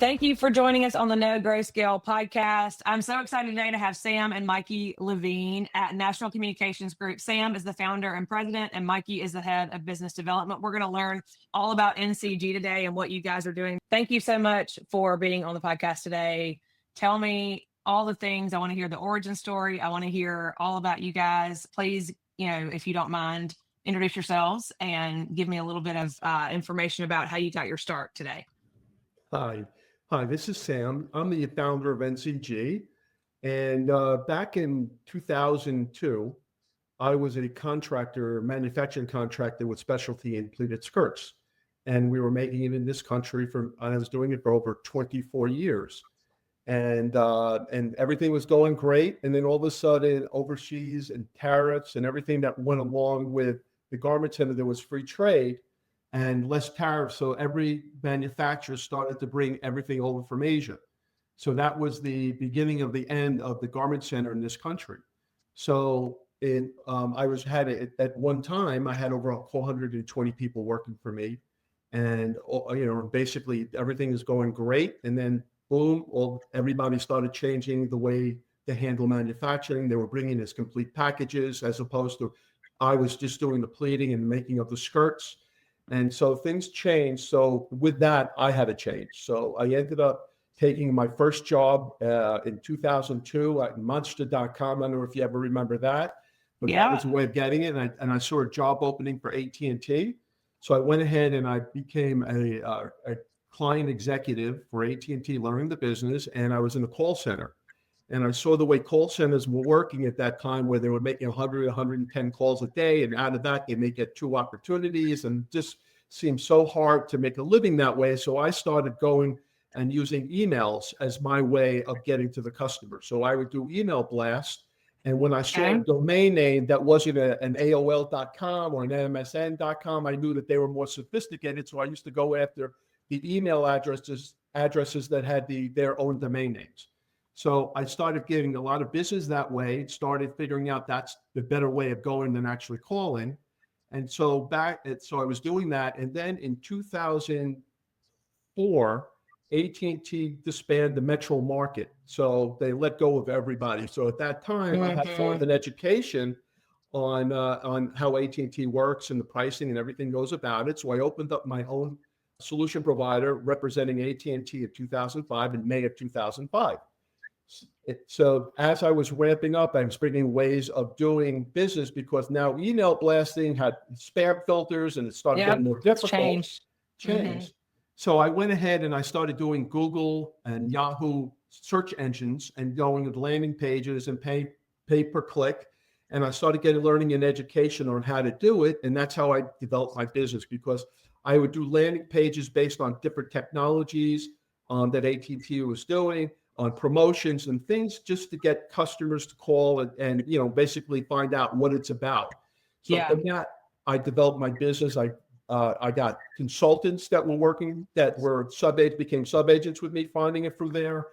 Thank you for joining us on the No Grayscale podcast. I'm so excited today to have Sam and Mikey Levine at National Communications Group. Sam is the founder and president, and Mikey is the head of business development. We're going to learn all about NCG today and what you guys are doing. Thank you so much for being on the podcast today. Tell me all the things. I want to hear the origin story. I want to hear all about you guys. Please, if you don't mind, introduce yourselves and give me a little bit of information about how you got your start today. Hi, this is Sam. I'm the founder of NCG. And back in 2002, I was a manufacturing contractor with specialty in pleated skirts. And we were making it in this country I was doing it for over 24 years. And everything was going great. And then all of a sudden, overseas and tariffs and everything that went along with the garment center, there was free trade and less tariffs. So every manufacturer started to bring everything over from Asia. So that was the beginning of the end of the garment center in this country. So at one time, I had over 420 people working for me. And, basically everything is going great. And then boom, everybody started changing the way they handle manufacturing. They were bringing us complete packages as opposed to I was just doing the pleating and making of the skirts. And so things changed. So with that, I had to change. So I ended up taking my first job in 2002 at monster.com. I don't know if you ever remember that, but that was a way of getting it. And I saw a job opening for AT&T. So I went ahead and I became a client executive for AT&T, learning the business. And I was in the call center. And I saw the way call centers were working at that time, where they were making 100, 110 calls a day. And out of that, they may get 2 opportunities, and just seemed so hard to make a living that way. So I started going and using emails as my way of getting to the customer. So I would do email blasts. And when I saw a domain name that wasn't an AOL.com or an MSN.com, I knew that they were more sophisticated. So I used to go after the email addresses that had their own domain names. So I started getting a lot of business that way, started figuring out that's the better way of going than actually calling. And so I was doing that. And then in 2004, AT&T disbanded the metro market. So they let go of everybody. So at that time, I had an education on how AT&T works and the pricing and everything goes about it. So I opened up my own solution provider representing AT&T in 2005, in May of 2005. So as I was ramping up, I was bringing ways of doing business, because now email blasting had spam filters and it started getting more difficult. Changed. So I went ahead and I started doing Google and Yahoo search engines and going to landing pages and pay per click. And I started learning and education on how to do it. And that's how I developed my business, because I would do landing pages based on different technologies that AT&T was doing, on promotions and things, just to get customers to call and basically find out what it's about. So from that, I developed my business. I got consultants that became sub-agents with me, finding it through there.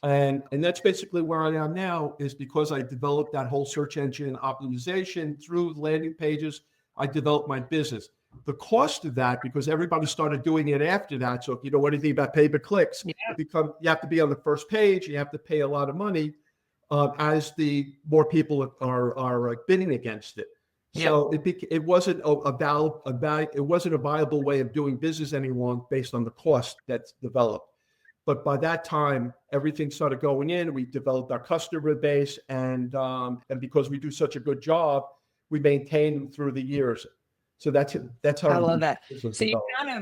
And that's basically where I am now, is because I developed that whole search engine optimization through landing pages. I developed my business. The cost of that, because everybody started doing it after that. So if you know anything about pay-per-clicks, you have to be on the first page. You have to pay a lot of money as the more people are bidding against it. So it wasn't it wasn't a viable way of doing business anymore based on the cost that's developed. But by that time, everything started going in. We developed our customer base, and because we do such a good job, we maintained them through the years. So that's how I love that. So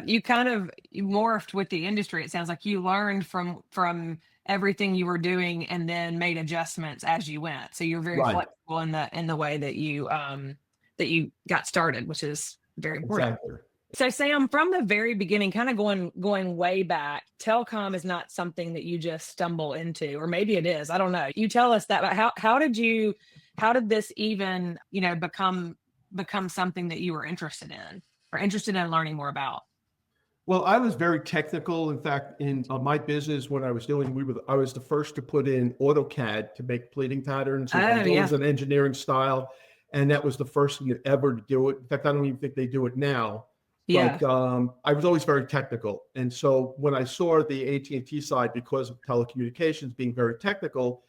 you kind of morphed with the industry. It sounds like you learned from everything you were doing and then made adjustments as you went. So you're very flexible in the way that you got started, which is very important. Exactly. So Sam, from the very beginning, kind of going way back, telecom is not something that you just stumble into, or maybe it is. I don't know. You tell us that. But how did this even become something that you were interested in learning more about? Well, I was very technical. In fact, in my business, what I was doing, I was the first to put in AutoCAD to make pleating patterns. It was an engineering style, and that was the first thing ever to do it. In fact, I don't even think they do it now. Yeah. but I was always very technical. And so when I saw the AT&T side, because of telecommunications being very technical,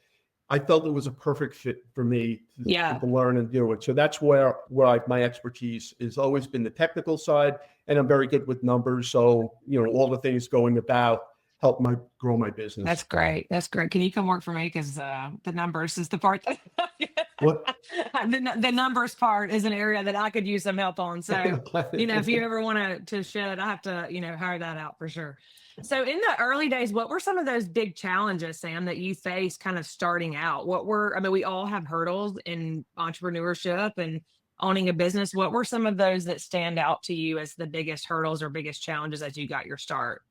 I felt it was a perfect fit for me Yeah. to learn and do it. So that's where my expertise has always been, the technical side, and I'm very good with numbers. So, all the things going about help grow my business. That's great. That's great. Can you come work for me? Because the numbers is the part that What? the numbers part is an area that I could use some help on. So, if you ever want to shed, I have to, hire that out for sure. So in the early days, what were some of those big challenges, Sam, that you faced kind of starting out? I mean, we all have hurdles in entrepreneurship and owning a business. What were some of those that stand out to you as the biggest hurdles or biggest challenges as you got your start?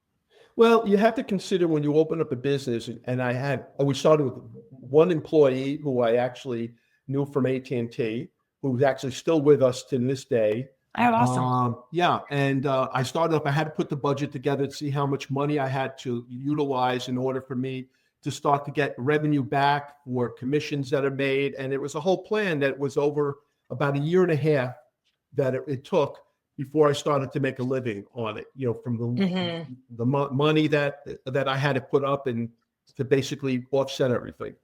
Well, you have to consider when you open up a business, and we started with one employee who I actually knew from AT&T, who's actually still with us to this day. Oh, awesome. Yeah, and I started up. I had to put the budget together to see how much money I had to utilize in order for me to start to get revenue back for commissions that are made, and it was a whole plan that was over about a year and a half that it took before I started to make a living on it. From the money that I had to put up and to basically offset everything.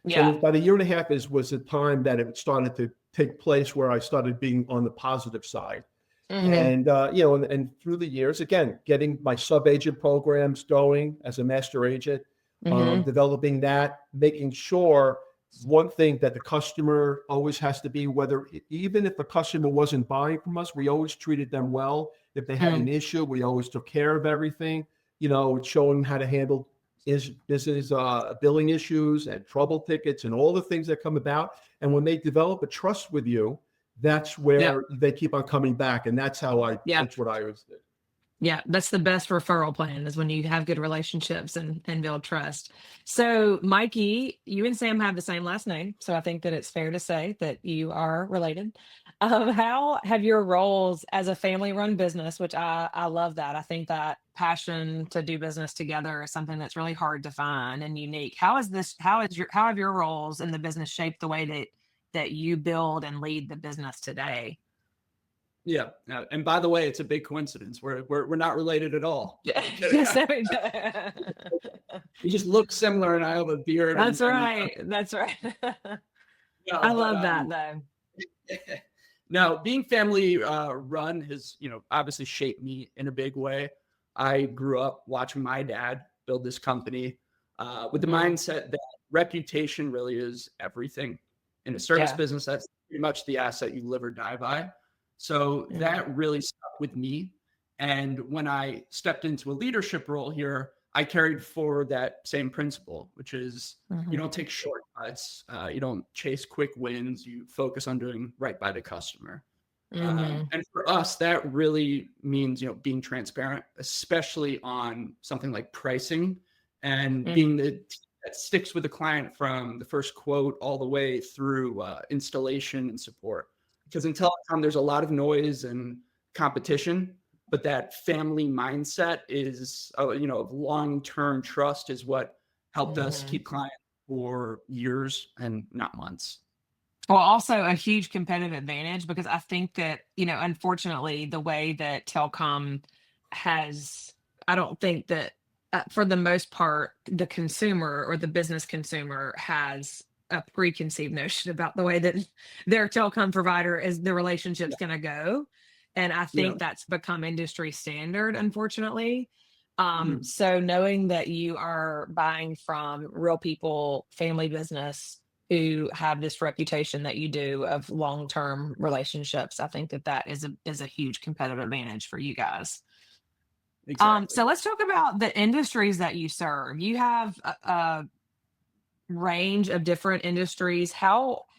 So Yeah. about a year and a half was the time that it started to take place where I started being on the positive side. Hmm. And and through the years, again, getting my sub-agent programs going as a master agent, Hmm. developing that, making sure one thing that the customer always has to be, even if the customer wasn't buying from us, we always treated them well. If they had an issue, we always took care of everything. Showing how to handle business billing issues and trouble tickets and all the things that come about. And when they develop a trust with you, that's Yeah. where they keep on coming back. And that's Yeah. what I always did. Yeah, that's the best referral plan is when you have good relationships and build trust. So, Mikey, you and Sam have the same last name, so I think that it's fair to say that you are related. How have your roles as a family-run business, which I love that. I think that passion to do business together is something that's really hard to find and unique. How have your roles in the business shaped the way that you build and lead the business today? Yeah. And by the way, it's a big coincidence. We're not related at all. Yeah. I'm kidding. So We just look similar, and I have a beard. that's right. That's right. No, I but love that though. no, being family run has obviously shaped me in a big way. I grew up watching my dad build this company with the Mhm. mindset that reputation really is everything in a service Yeah. business. That's pretty much the asset you live or die by. So Mhm. that really stuck with me. And when I stepped into a leadership role here, I carried forward that same principle, which is you Mhm. don't take shortcuts, you don't chase quick wins, you focus on doing right by the customer. Mhm. And for us, that really means being transparent, especially on something like pricing and Mhm. being the team that sticks with the client from the first quote all the way through installation and support. Because in telecom, there's a lot of noise and competition, but that family mindset is, of long-term trust is what helped us Mhm. keep clients for years and not months. Well, also a huge competitive advantage because I think that, unfortunately, the way that telecom has, I don't think that for the most part, the consumer or the business consumer has a preconceived notion about the way that their telecom provider is the relationship's Yeah. going to go. And I Yeah. think that's become industry standard, unfortunately. Mhm. So knowing that you are buying from real people, family business, who have this reputation that you do of long-term relationships. I think that is a huge competitive advantage for you guys. Exactly. So let's talk about the industries that you serve. You have a range of different industries.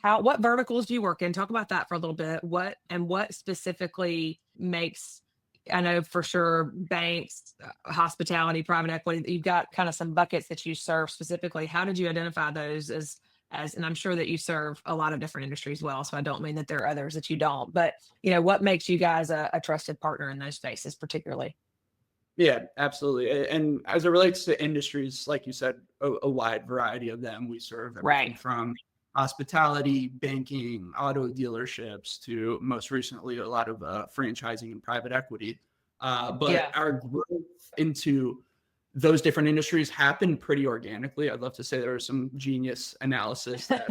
What verticals do you work in? Talk about that for a little bit. What specifically makes, I know for sure banks, hospitality, private equity, you've got kind of some buckets that you serve specifically. How did you identify those and I'm sure that you serve a lot of different industries well, so I don't mean that there are others that you don't, but what makes you guys a trusted partner in those spaces particularly? Yeah, absolutely. And as it relates to industries, like you said, a wide variety of them. We serve everything Right. from hospitality, banking, auto dealerships to most recently a lot of franchising and private equity. But our growth into those different industries happened pretty organically. I'd love to say there was some genius analysis that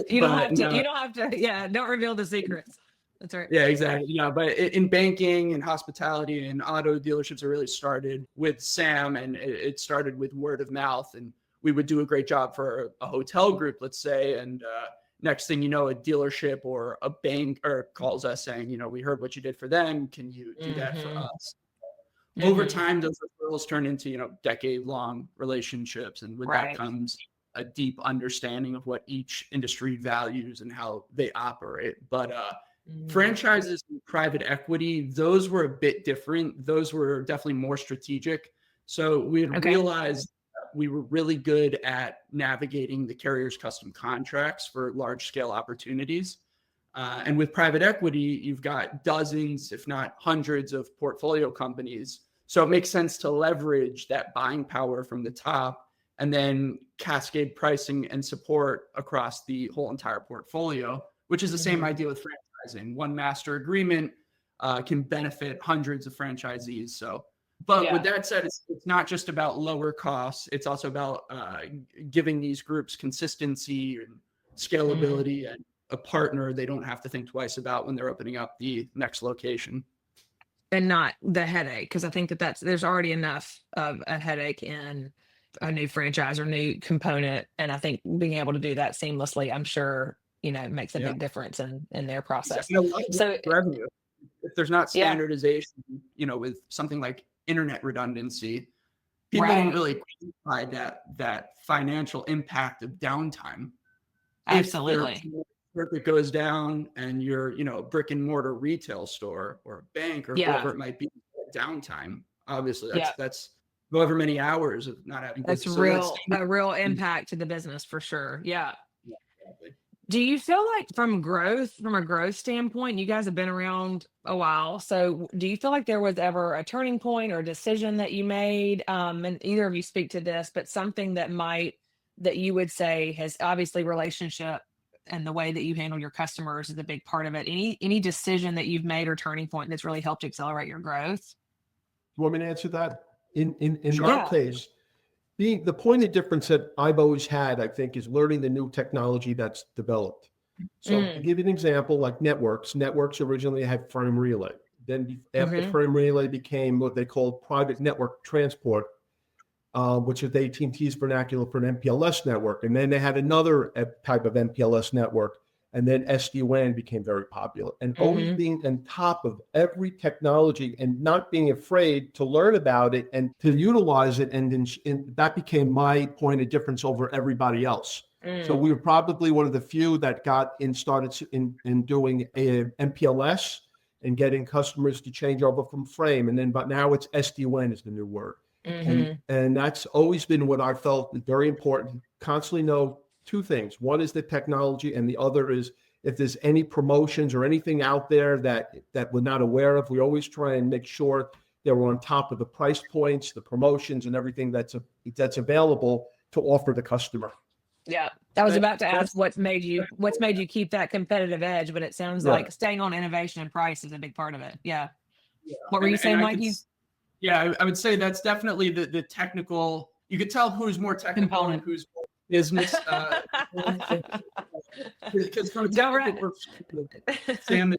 you don't have to. You don't have to. Yeah, don't reveal the secrets. That's right. Yeah, exactly. Yeah, but in banking and hospitality and auto dealerships, it really started with Sam, and it started with word of mouth. And we would do a great job for a hotel group, let's say, and next thing you know, a dealership or a bank calls us saying, we heard what you did for them. Can you do that for us? Over time, those referrals turn into, decade-long relationships. And with that comes a deep understanding of what each industry values and how they operate. But franchises and private equity, those were a bit different. Those were definitely more strategic. So we had realized we were really good at navigating the carrier's custom contracts for large-scale opportunities. And with private equity, you've got dozens, if not hundreds of portfolio companies. So it makes sense to leverage that buying power from the top and then cascade pricing and support across the whole entire portfolio, which is the same idea with franchising. One master agreement can benefit hundreds of franchisees. But with that said, it's not just about lower costs. It's also about giving these groups consistency and scalability and a partner they don't have to think twice about when they're opening up the next location. And not the headache, because I think there's already enough of a headache in a new franchise or new component. And I think being able to do that seamlessly, I'm sure, makes a big difference in their process. So revenue, if there's not standardization, with something like internet redundancy, people don't really quantify that financial impact of downtime. Absolutely. If it goes down and you're, a brick and mortar retail store or a bank or whatever it might be, downtime, obviously that's however many hours of not having. That's a real impact to the business for sure. Yeah. Exactly. Do you feel like from a growth standpoint, you guys have been around a while. So do you feel like there was ever a turning point or a decision that you made? And either of you speak to this, but something that you would say has obviously relationship and the way that you handle your customers is a big part of it. Any decision that you've made or turning point that's really helped accelerate your growth? You want me to answer that? In our case, the point of difference that I've always had, I think, is learning the new technology that's developed. So to give you an example, like networks originally had frame relay. Then after frame relay became what they called private network transport, which is AT&T's vernacular for an MPLS network. And then they had another type of MPLS network. And then SD-WAN became very popular. And always being on top of every technology and not being afraid to learn about it and to utilize it. And that became my point of difference over everybody else. So we were probably one of the few that started in doing a MPLS and getting customers to change over from frame. But now it's SD-WAN is the new word. And that's always been what I felt is very important. Constantly know two things. One is the technology, and the other is if there's any promotions or anything out there that we're not aware of, we always try and make sure that we're on top of the price points, the promotions, and everything that's available to offer the customer. Yeah, I was about to ask what's made you keep that competitive edge, but it sounds like staying on innovation and price is a big part of it. Yeah. What were you saying, Mikey? I would say that's definitely the technical. You could tell who's more technical and who's more business.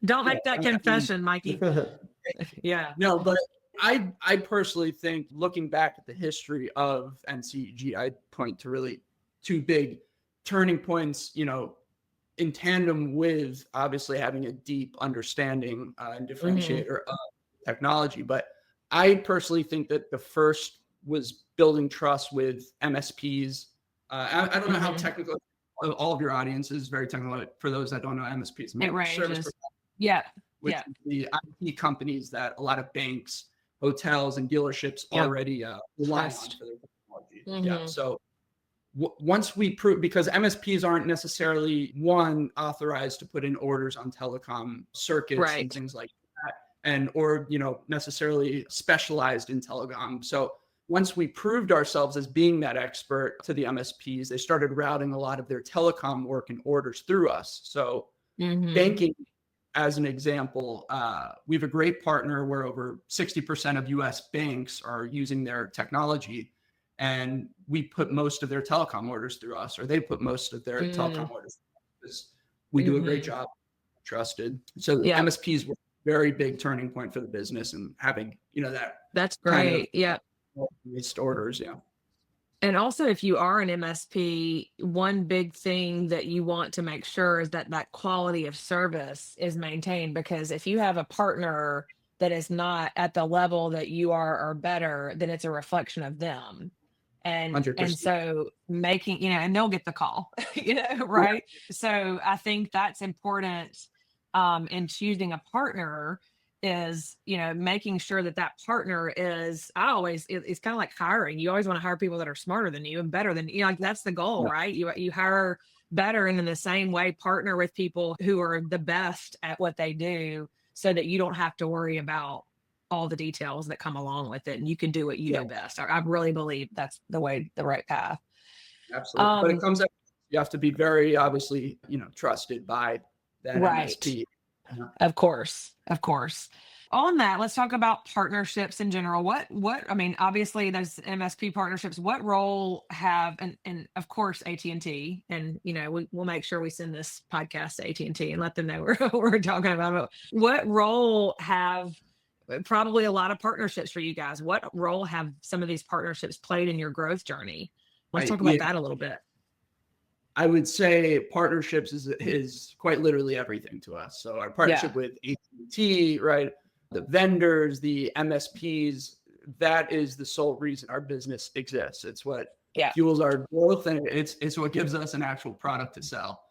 Don't make that confession, Mikey. Yeah. No, but I personally think, looking back at the history of NCG, I'd point to really two big turning points, in tandem with obviously having a deep understanding and differentiator of technology. But I personally think that the first was building trust with MSPs. I don't know how technical. All of your audience is very technical. For those that don't know, MSPs, it ranges. The IT companies that a lot of banks, hotels, and dealerships already rely on for their technology. Yeah. So once we prove, because MSPs aren't necessarily authorized to put in orders on telecom circuits and things like that, or necessarily specialized in telecom. So once we proved ourselves as being that expert to the MSPs, they started routing a lot of their telecom work and orders through us. So banking as an example, we have a great partner where over 60% of US banks are using their technology, and we put most of their telecom orders through us, or they put most of their telecom orders through us. We do a great job, trusted. So Yeah. MSPs were a very big turning point for the business, and having, That's kind of great. Yeah. missed orders. Yeah. And also, if you are an MSP, one big thing that you want to make sure is that that quality of service is maintained. Because if you have a partner that is not at the level that you are or better, then it's a reflection of them. And 100%. so making, and they'll get the call, right? So I think that's important in choosing a partner is making sure that that partner is it's kind of like hiring. You always want to hire people that are smarter than you and better than you, like that's the goal. Yeah. Right? You hire better, and in the same way partner with people who are the best at what they do, so that you don't have to worry about all the details that come along with it, and you can do what you do best. I really believe that's the right path. Absolutely. But it comes up, you have to be very obviously trusted by that MSP. Of course. On that, let's talk about partnerships in general. What I mean, obviously those MSP partnerships, what role have, and of course AT&T, and we'll make sure we send this podcast to AT&T and let them know we're talking about it. What role have, probably a lot of partnerships for you guys, what role have some of these partnerships played in your growth journey? Let's talk about that a little bit. I would say partnerships is quite literally everything to us. So our partnership with AT&T, right? The vendors, the MSPs, that is the sole reason our business exists. It's what fuels our growth, and it's what gives us an actual product to sell.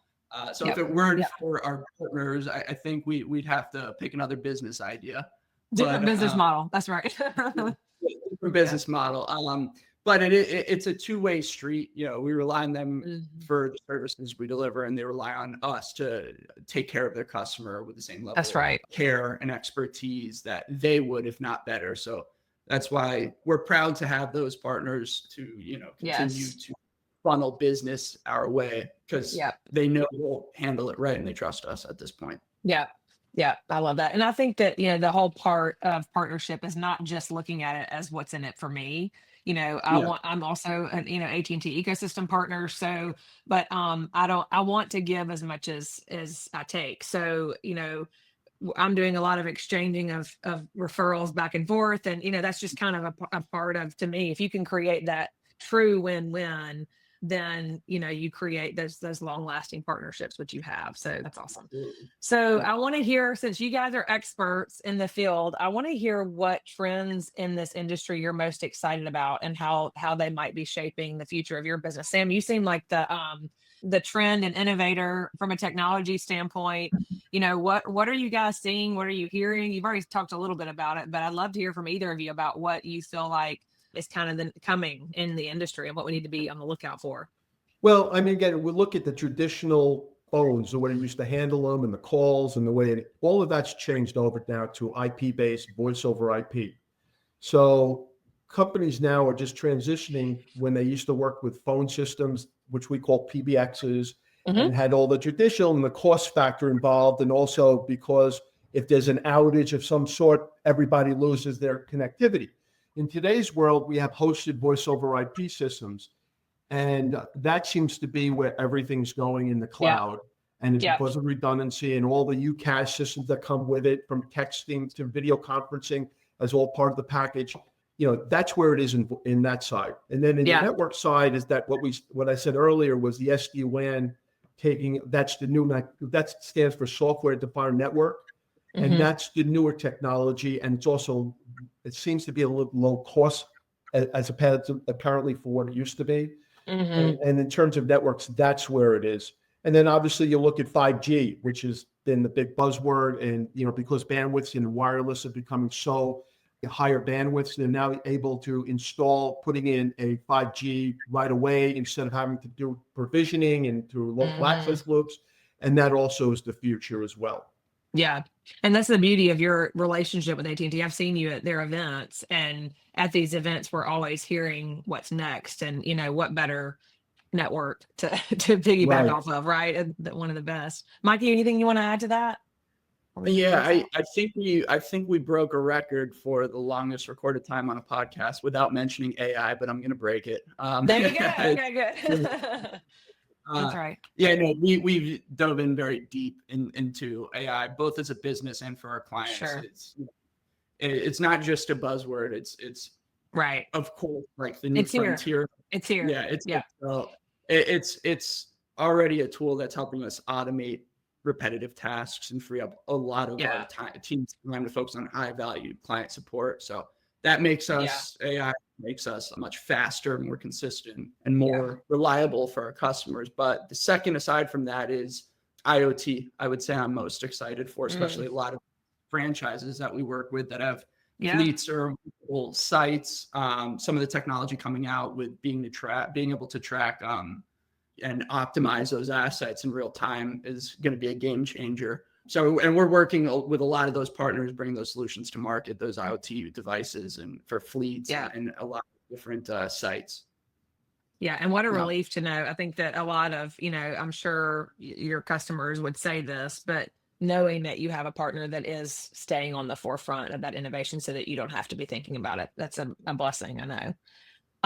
So if it weren't for our partners, I think we'd have to pick another business idea. Different business model. That's right. Different business model. But it's a two-way street. We rely on them for the services we deliver, and they rely on us to take care of their customer with the same level of care and expertise that they would, if not better. So that's why we're proud to have those partners to, continue to funnel business our way, because they know we'll handle it right and they trust us at this point. Yeah. Yeah, I love that. And I think that, the whole part of partnership is not just looking at it as what's in it for me. I'm also an, AT&T ecosystem partner. So, but I want to give as much as I take. So, I'm doing a lot of exchanging of referrals back and forth. And, that's just kind of a part of, to me, if you can create that true win-win, then you create those long-lasting partnerships, which you have. So that's awesome. So I want to hear, since you guys are experts in the field, I want to hear what trends in this industry you're most excited about, and how they might be shaping the future of your business. Sam, you seem like the trend and innovator from a technology standpoint. What are you guys seeing? What are you hearing? You've already talked a little bit about it, but I'd love to hear from either of you about what you feel like is kind of coming in the industry and what we need to be on the lookout for. Well, I mean, again, we look at the traditional phones, the way they used to handle them and the calls and the way all of that's changed over now to IP-based voice over IP. So companies now are just transitioning when they used to work with phone systems, which we call PBXs, and had all the traditional and the cost factor involved. And also because if there's an outage of some sort, everybody loses their connectivity. In today's world, we have hosted voice over IP systems, and that seems to be where everything's going in the cloud. And it's because of redundancy and all the UCaaS systems that come with it, from texting to video conferencing as all part of the package. That's where it is in that side. And then in the network side is that what I said earlier was the SD-WAN that stands for software defined network. And that's the newer technology. And it seems to be a little low cost as apparently for what it used to be. And in terms of networks, that's where it is. And then obviously you look at 5G, which has been the big buzzword. And, because bandwidths in wireless are becoming so higher bandwidths, they're now able to putting in a 5G right away instead of having to do provisioning and through local access loops. And that also is the future as well. Yeah. And that's the beauty of your relationship with AT&T. I've seen you at their events, and at these events, we're always hearing what's next and, what better network to piggyback off of, right? One of the best. Mikey, anything you want to add to that? Yeah, I think we broke a record for the longest recorded time on a podcast without mentioning AI, but I'm gonna break it. There you go. Okay, good. That's right. Yeah, no, we've dove in very deep into AI, both as a business and for our clients. Sure. It's not just a buzzword. It's Right. of course like the new It's here. frontier. It's here. Yeah, it's already a tool that's helping us automate repetitive tasks and free up a lot of our team's time to focus on high value client support. So that makes us AI makes us much faster, more consistent, and more reliable for our customers. But the second aside from that is IoT. I would say I'm most excited for, especially a lot of franchises that we work with that have fleets or multiple sites. Some of the technology coming out with being able to track and optimize those assets in real time is going to be a game changer. So, and we're working with a lot of those partners, bringing those solutions to market, those IoT devices and for fleets and a lot of different sites. Yeah. And what a relief to know. I think that a lot of, I'm sure your customers would say this, but knowing that you have a partner that is staying on the forefront of that innovation so that you don't have to be thinking about it. That's a blessing, I know.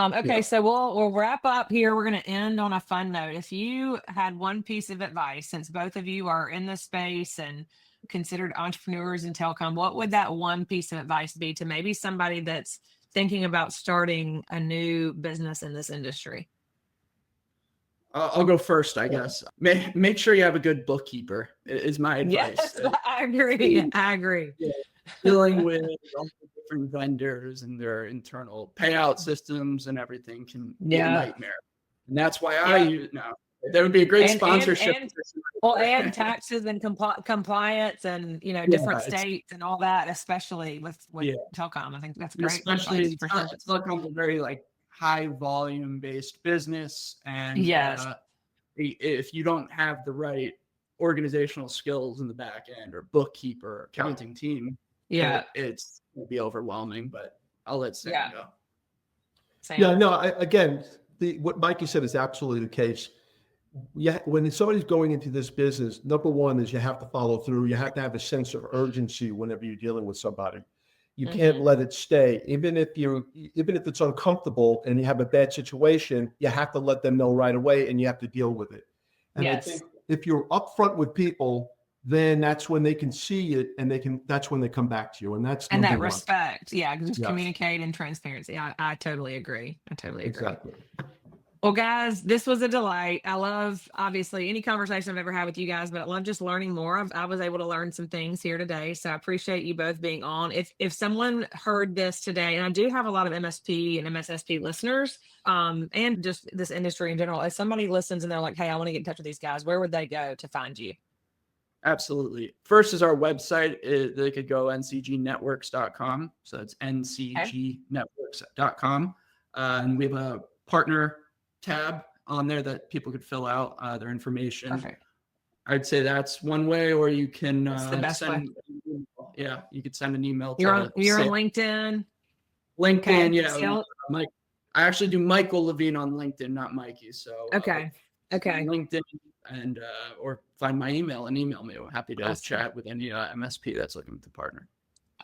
Okay, so we'll wrap up here. We're going to end on a fun note. If you had one piece of advice, since both of you are in this space and considered entrepreneurs in telecom, what would that one piece of advice be to maybe somebody that's thinking about starting a new business in this industry? I'll go first, I guess. Make sure you have a good bookkeeper is my advice. Yes, I agree. I agree. Yeah. Dealing with all the different vendors and their internal payout systems and everything can be a nightmare. And that's why I use now. There would be a great sponsorship. And taxes and compliance and different states and all that, especially with telecom. I think that's great. Especially telecom is a very high volume based business, and if you don't have the right organizational skills in the back end or bookkeeper or accounting team, it's going to be overwhelming. But I'll let Sam go. Yeah, no, again, what Mikey said is absolutely the case. When somebody's going into this business, number one is you have to follow through. You have to have a sense of urgency whenever you're dealing with somebody. You can't let it stay. Even if it's uncomfortable and you have a bad situation, you have to let them know right away and you have to deal with it. And I think if you're upfront with people, then that's when they can see it and that's when they come back to you. And that's and that respect. Yeah. Just communicate and transparency. I totally agree. Exactly. Well, guys, this was a delight. I love, obviously, any conversation I've ever had with you guys, but I love just learning more. I was able to learn some things here today. So I appreciate you both being on. If someone heard this today, and I do have a lot of MSP and MSSP listeners, and just this industry in general, if somebody listens and they're like, hey, I want to get in touch with these guys, where would they go to find you? Absolutely. First is our website. They could go ncgnetworks.com. So it's ncgnetworks.com. And we have a partner tab on there that people could fill out their information. Perfect. I'd say that's one way, or you can the best way. You could send an email to you're on LinkedIn. Mike. I actually do Michael Levine on LinkedIn, not Mikey. So okay. LinkedIn and or find my email and email me. I'm happy to chat with any MSP that's looking to partner.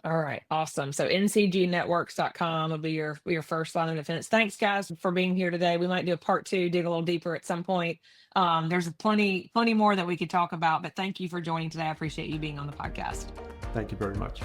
All right. Awesome. So ncgnetworks.com will be your first line of defense. Thanks, guys, for being here today. We might do a part 2, dig a little deeper at some point. There's plenty more that we could talk about, but thank you for joining today. I appreciate you being on the podcast. Thank you very much.